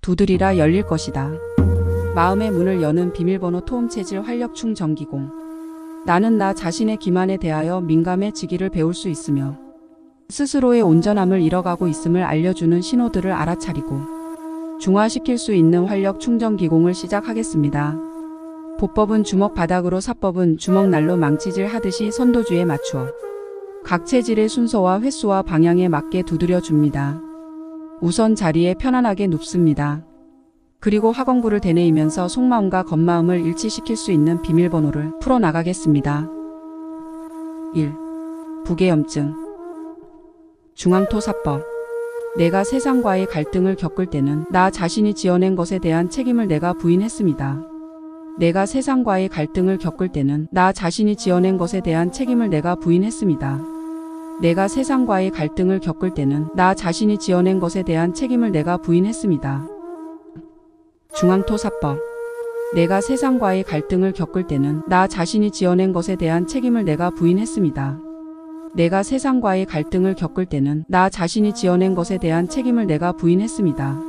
두드리라 열릴 것이다. 마음의 문을 여는 비밀번호 토음체질 활력충 전기공. 나는 나 자신의 기만에 대하여 민감해지기를 배울 수 있으며 스스로의 온전함을 잃어가고 있음을 알려주는 신호들을 알아차리고 중화시킬 수 있는 활력 충전 기공을 시작하겠습니다. 보법은 주먹 바닥으로, 사법은 주먹 날로 망치질 하듯이 선도주에 맞추어 각 체질의 순서와 횟수와 방향에 맞게 두드려 줍니다. 우선 자리에 편안하게 눕습니다. 그리고 화공부를 되뇌이면서 속마음과 겉마음을 일치시킬 수 있는 비밀번호를 풀어나가겠습니다. 1. 부계염증. 중앙토사법. 내가 세상과의 갈등을 겪을 때는 나 자신이 지어낸 것에 대한 책임을 내가 부인했습니다. 내가 세상과의 갈등을 겪을 때는 나 자신이 지어낸 것에 대한 책임을 내가 부인했습니다. 내가 세상과의 갈등을 겪을 때는 나 자신이 지어낸 것에 대한 책임을 내가 부인했습니다. 중앙토사법. 내가 세상과의 갈등을 겪을 때는 나 자신이 지어낸 것에 대한 책임을 내가 부인했습니다. 내가 세상과의 갈등을 겪을 때는 나 자신이 지어낸 것에 대한 책임을 내가 부인했습니다.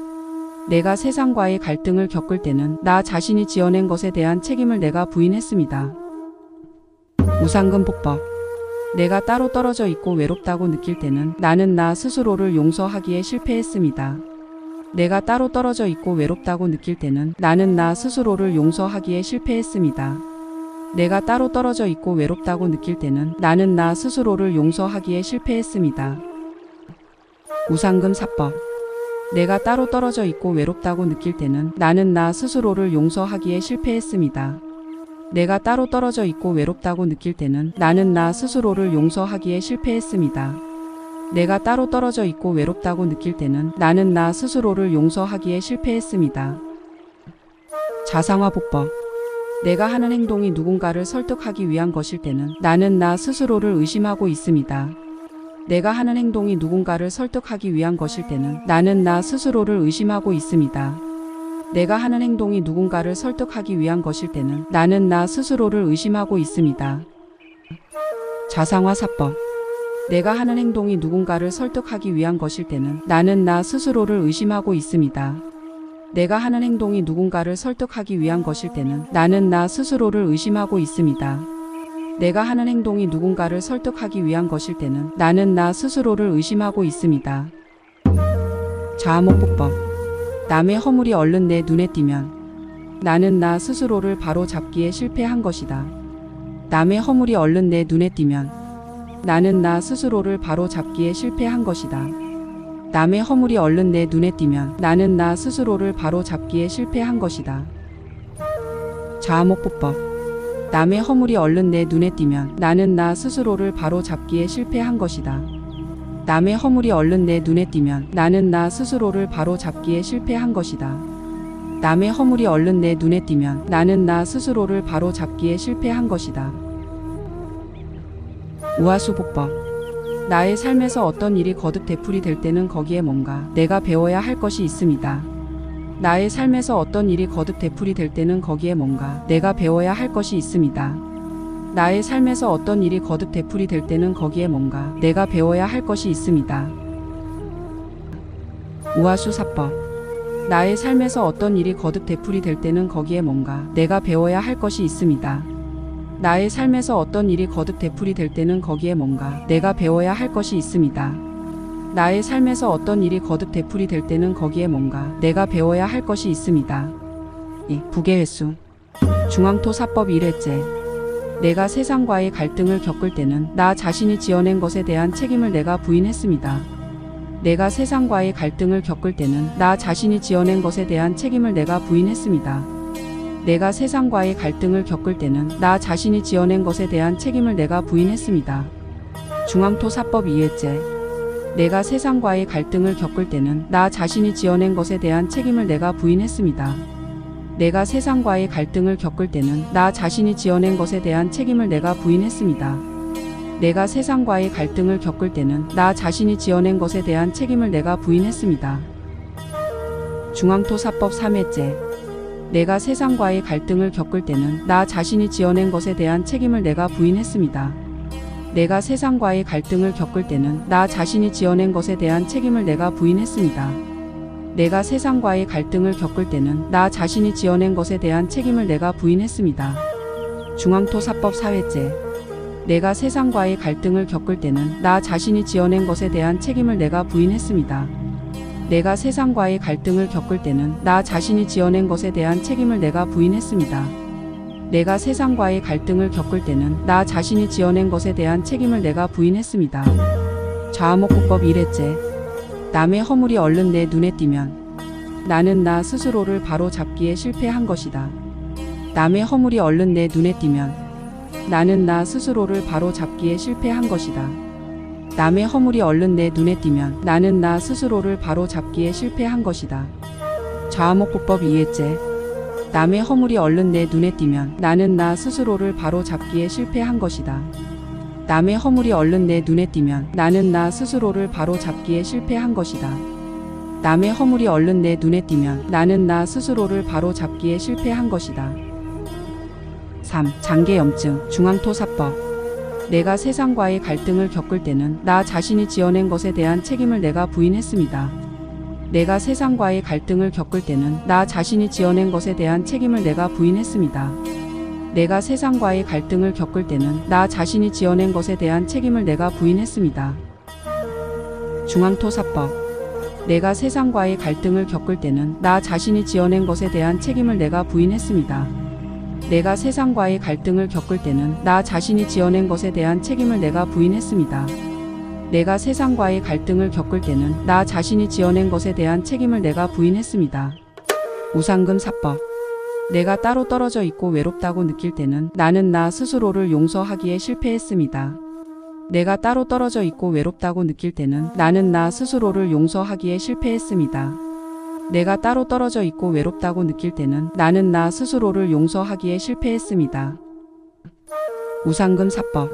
내가 세상과의 갈등을 겪을 때는 나 자신이 지어낸 것에 대한 책임을 내가 부인했습니다. 무상금복법. 내가 따로 떨어져 있고 외롭다고 느낄 때는 나는 나 스스로를 용서하기에 실패했습니다. 내가 따로 떨어져 있고 외롭다고 느낄 때는 나는 나 스스로를 용서하기에 실패했습니다. 내가 따로 떨어져 있고 외롭다고 느낄 때는 나는 나 스스로를 용서하기에 실패했습니다. 무상금사법. 내가 따로 떨어져 있고 외롭다고 느낄 때는 나는 나 스스로를 용서하기에 실패했습니다. 내가 따로 떨어져 있고 외롭다고 느낄 때는 나는 나 스스로를 용서하기에 실패했습니다. 내가 따로 떨어져 있고 외롭다고 느낄 때는 나는 나 스스로를 용서하기에 실패했습니다. 자상화보법. 내가 하는 행동이 누군가를 설득하기 위한 것일 때는 나는 나 스스로를 의심하고 있습니다. 내가 하는 행동이 누군가를 설득하기 위한 것일 때는 나는 나 스스로를 의심하고 있습니다. 내가 하는 행동이 누군가를 설득하기 위한 것일 때는 나는 나 스스로를 의심하고 있습니다. 자상화사법. 내가 하는 행동이 누군가를 설득하기 위한 것일 때는 나는 나 스스로를 의심하고 있습니다. 내가 하는 행동이 누군가를 설득하기 위한 것일 때는 나는 나 스스로를 의심하고 있습니다. 내가 하는 행동이 누군가를 설득하기 위한 것일 때는 나는 나 스스로를 의심하고 있습니다. 자아목보법. 남의 허물이 얼른 내 눈에 띄면 나는 나 스스로를 바로 잡기에 실패한 것이다. 남의 허물이 얼른 내 눈에 띄면 나는 나 스스로를 바로 잡기에 실패한 것이다. 남의 허물이 얼른 내 눈에 띄면 나는 나 스스로를 바로 잡기에 실패한 것이다. 자아목보법. 남의 허물이 얼른 내 눈에 띄면 나는 나 스스로를 바로 잡기에 실패한 것이다. 남의 허물이 얼른 내 눈에 띄면 나는 나 스스로를 바로 잡기에 실패한 것이다. 남의 허물이 얼른 내 눈에 띄면 나는 나 스스로를 바로 잡기에 실패한 것이다. 우하수보법. 나의 삶에서 어떤 일이 거듭 되풀이될 때는 거기에 뭔가 내가 배워야 할 것이 있습니다. 나의 삶에서 어떤 일이 거듭 되풀이될 때는 거기에 뭔가 내가 배워야 할 것이 있습니다. 나의 삶에서 어떤 일이 거듭 되풀이될 때는 거기에 뭔가 내가 배워야 할 것이 있습니다. 우하수사법. 나의 삶에서 어떤 일이 거듭 되풀이될 때는 거기에 뭔가 내가 배워야 할 것이 있습니다. 나의 삶에서 어떤 일이 거듭 되풀이될 때는 거기에 뭔가 내가 배워야 할 것이 있습니다. 나의 삶에서 어떤 일이 거듭 되풀이될 때는 거기에 뭔가 내가 배워야 할 것이 있습니다. 2. 부계회수. 중앙토사법 1회째. 내가 세상과의 갈등을 겪을 때는 나 자신이 지어낸 것에 대한 책임을 내가 부인했습니다. 내가 세상과의 갈등을 겪을 때는 나 자신이 지어낸 것에 대한 책임을 내가 부인했습니다. 내가 세상과의 갈등을 겪을 때는 나 자신이 지어낸 것에 대한 책임을 내가 부인했습니다. 중앙토사법 2회째. 내가 세상과의 갈등을 겪을 때는 나 자신이 지어낸 것에 대한 책임을 내가 부인했습니다. 내가 세상과의 갈등을 겪을 때는 나 자신이 지어낸 것에 대한 책임을 내가 부인했습니다. 내가 세상과의 갈등을 겪을 때는 나 자신이 지어낸 것에 대한 책임을 내가 부인했습니다. 중앙토사법 3회째. 내가 세상과의 갈등을 겪을 때는 나 자신이 지어낸 것에 대한 책임을 내가 부인했습니다. 내가 세상과의 갈등을 겪을 때는 나 자신이 지어낸 것에 대한 책임을 내가 부인했습니다. 내가 세상과의 갈등을 겪을 때는 나 자신이 지어낸 것에 대한 책임을 내가 부인했습니다. 중앙토사법 사회제. 내가 세상과의 갈등을 겪을 때는 나 자신이 지어낸 것에 대한 책임을 내가 부인했습니다. 내가 세상과의 갈등을 겪을 때는 나 자신이 지어낸 것에 대한 책임을 내가 부인했습니다. 내가 세상과의 갈등을 겪을 때는 나 자신이 지어낸 것에 대한 책임을 내가 부인했습니다. 좌목구법 1회째. 남의 허물이 얼른 내 눈에 띄면 나는 나 스스로를 바로 잡기에 실패한 것이다. 남의 허물이 얼른 내 눈에 띄면 나는 나 스스로를 바로 잡기에 실패한 것이다. 남의 허물이 얼른 내 눈에 띄면 나는 나 스스로를 바로 잡기에 실패한 것이다. 좌목구법 2회째. 남의 허물이 얼른 내 눈에 띄면 나는 나 스스로를 바로 잡기에 실패한 것이다. 남의 허물이 얼른 내 눈에 띄면 나는 나 스스로를 바로 잡기에 실패한 것이다. 남의 허물이 얼른 내 눈에 띄면 나는 나 스스로를 바로 잡기에 실패한 것이다. 3. 장계염증. 중앙토사법. 내가 세상과의 갈등을 겪을 때는 나 자신이 지어낸 것에 대한 책임을 내가 부인했습니다. 내가 세상과의 갈등을 겪을 때는 나 자신이 지어낸 것에 대한 책임을 내가 부인했습니다. 내가 세상과의 갈등을 겪을 때는 나 자신이 지어낸 것에 대한 책임을 내가 부인했습니다. 중앙토사법. 내가 세상과의 갈등을 겪을 때는 나 자신이 지어낸 것에 대한 책임을 내가 부인했습니다. 내가 세상과의 갈등을 겪을 때는 나 자신이 지어낸 것에 대한 책임을 내가 부인했습니다. 내가 세상과의 갈등을 겪을 때는 나 자신이 지어낸 것에 대한 책임을 내가 부인했습니다. 우상금사법. 내가 따로 떨어져 있고 외롭다고 느낄 때는 나는 나 스스로를 용서하기에 실패했습니다. 내가 따로 떨어져 있고 외롭다고 느낄 때는 나는 나 스스로를 용서하기에 실패했습니다. 내가 따로 떨어져 있고 외롭다고 느낄 때는 나는 나 스스로를 용서하기에 실패했습니다. 우상금사법.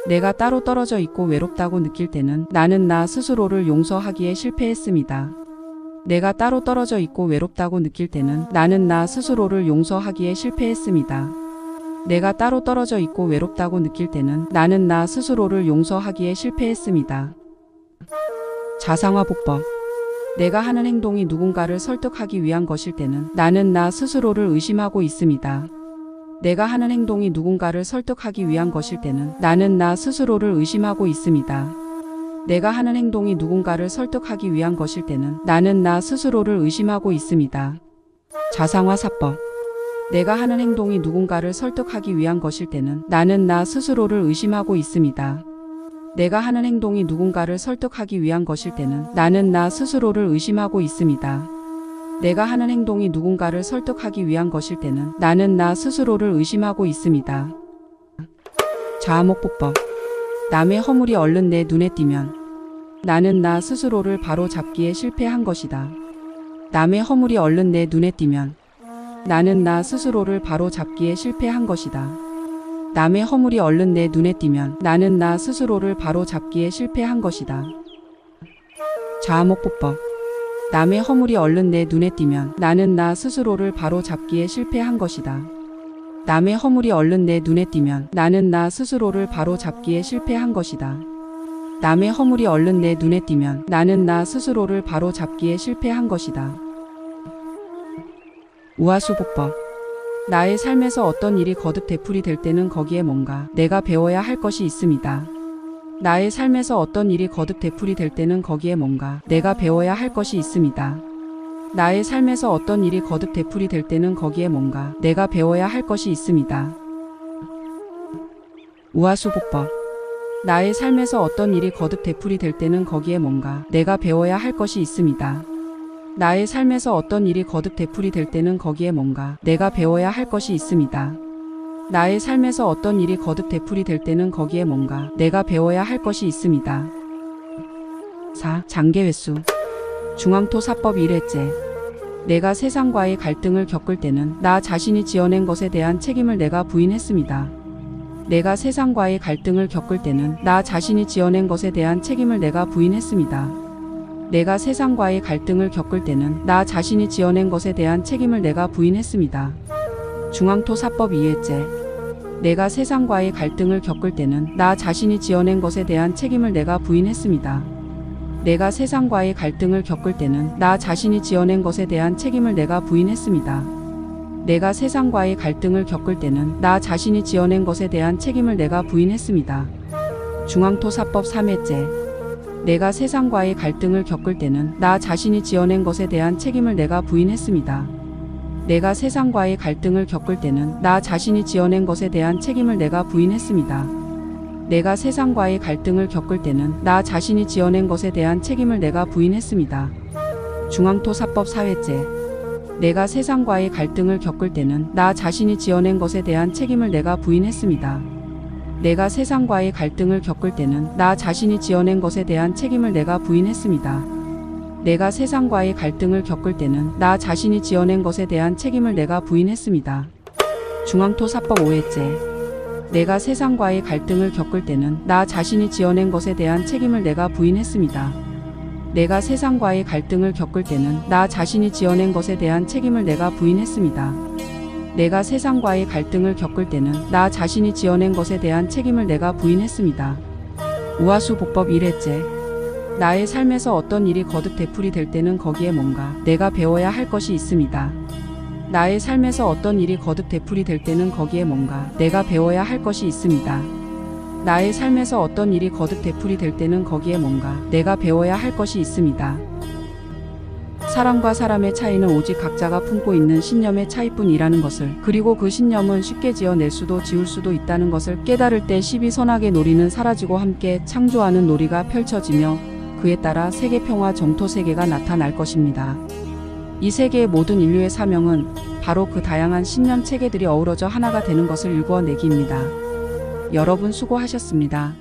내가 따로 떨어져 있고 외롭다고 느낄 때는 나는 나 스스로를 용서하기에 실패했습니다. 내가 따로 떨어져 있고 외롭다고 느낄 때는 나는 나 스스로를 용서하기에 실패했습니다. 내가 따로 떨어져 있고 외롭다고 느낄 때는 나는 나 스스로를 용서하기에 실패했습니다. 자상화보법. 내가 하는 행동이 누군가를 설득하기 위한 것일 때는 나는 나 스스로를 의심하고 있습니다. 내가 하는 행동이 누군가를 설득하기 위한 것일 때는 나는 나 스스로를 의심하고 있습니다. 내가 하는 행동이 누군가를 설득하기 위한 것일 때는 나는 나 스스로를 의심하고 있습니다. 자상화사법. 내가 하는 행동이 누군가를 설득하기 위한 것일 때는 나는 나 스스로를 의심하고 있습니다. 내가 하는 행동이 누군가를 설득하기 위한 것일 때는 나는 나 스스로를 의심하고 있습니다. 내가 하는 행동이 누군가를 설득하기 위한 것일 때는 나는 나 스스로를 의심하고 있습니다. 좌목보법. 남의 허물이 얼른 내 눈에 띄면 나는 나 스스로를 바로 잡기에 실패한 것이다. 남의 허물이 얼른 내 눈에 띄면 나는 나 스스로를 바로 잡기에 실패한 것이다. 남의 허물이 얼른 내 눈에 띄면 나는 나 스스로를 바로 잡기에 실패한 것이다. 좌목보법. 남의 허물이 얼른 내 눈에 띄면 나는 나 스스로를 바로 잡기에 실패한 것이다. 남의 허물이 얼른 내 눈에 띄면 나는 나 스스로를 바로 잡기에 실패한 것이다. 남의 허물이 얼른 내 눈에 띄면 나는 나 스스로를 바로 잡기에 실패한 것이다. 우하수보법. 나의 삶에서 어떤 일이 거듭 되풀이 될 때는 거기에 뭔가 내가 배워야 할 것이 있습니다. 나의 삶에서 어떤 일이 거듭 되풀이 될 때는 거기에 뭔가 내가 배워야 할 것이 있습니다. 나의 삶에서 어떤 일이 거듭 되풀이 될 때는 거기에 뭔가 내가 배워야 할 것이 있습니다. 우하수보법. 나의 삶에서 어떤 일이 거듭 되풀이 될 때는 거기에 뭔가 내가 배워야 할 것이 있습니다. 나의 삶에서 어떤 일이 거듭 되풀이 될 때는 거기에 뭔가 내가 배워야 할 것이 있습니다. 나의 삶에서 어떤 일이 거듭 되풀이 될 때는 거기에 뭔가 내가 배워야 할 것이 있습니다. 4. 장계회수. 중앙토사법 1회째. 내가 세상과의 갈등을 겪을 때는 나 자신이 지어낸 것에 대한 책임을 내가 부인했습니다. 내가 세상과의 갈등을 겪을 때는 나 자신이 지어낸 것에 대한 책임을 내가 부인했습니다. 내가 세상과의 갈등을 겪을 때는 나 자신이 지어낸 것에 대한 책임을 내가 부인했습니다. 중앙토사법 2회째. 내가 세상과의 갈등을 겪을 때는 나 자신이 지어낸 것에 대한 책임을 내가 부인했습니다. 내가 세상과의 갈등을 겪을 때는 나 자신이 지어낸 것에 대한 책임을 내가 부인했습니다. 내가 세상과의 갈등을 겪을 때는 나 자신이 지어낸 것에 대한 책임을 내가 부인했습니다. 중앙토사법 3회째. 내가 세상과의 갈등을 겪을 때는 나 자신이 지어낸 것에 대한 책임을 내가 부인했습니다. 내가 세상과의 갈등을 겪을 때는 나 자신이 지어낸 것에 대한 책임을 내가 부인했습니다. 내가 세상과의 갈등을 겪을 때는 나 자신이 지어낸 것에 대한 책임을 내가 부인했습니다. 중앙토사법 4회째. 내가 세상과의 갈등을 겪을 때는 나 자신이 지어낸 것에 대한 책임을 내가 부인했습니다. 내가 세상과의 갈등을 겪을 때는 나 자신이 지어낸 것에 대한 책임을 내가 부인했습니다. 내가 세상과의 갈등을 겪을 때는 나 자신이 지어낸 것에 대한 책임을 내가 부인했습니다. 중앙토사법 5회째. 내가 세상과의 갈등을 겪을 때는 나 자신이 지어낸 것에 대한 책임을 내가 부인했습니다. 내가 세상과의 갈등을 겪을 때는 나 자신이 지어낸 것에 대한 책임을 내가 부인했습니다. 내가 세상과의 갈등을 겪을 때는 나 자신이 지어낸 것에 대한 책임을 내가 부인했습니다. 우하수보법 1회째. 나의 삶에서 어떤 일이 거듭 되풀이 될 때는 거기에 뭔가 내가 배워야 할 것이 있습니다. 나의 삶에서 어떤 일이 거듭 되풀이 될 때는 거기에 뭔가 내가 배워야 할 것이 있습니다. 나의 삶에서 어떤 일이 거듭 되풀이 될 때는 거기에 뭔가 내가 배워야 할 것이 있습니다. 사람과 사람의 차이는 오직 각자가 품고 있는 신념의 차이뿐이라는 것을, 그리고 그 신념은 쉽게 지어낼 수도 지울 수도 있다는 것을 깨달을 때 시비선악의 놀이는 사라지고 함께 창조하는 놀이가 펼쳐지며 그에 따라 세계평화 정토세계가 나타날 것입니다. 이 세계의 모든 인류의 사명은 바로 그 다양한 신념 체계들이 어우러져 하나가 되는 것을 일궈내기입니다. 여러분 수고하셨습니다.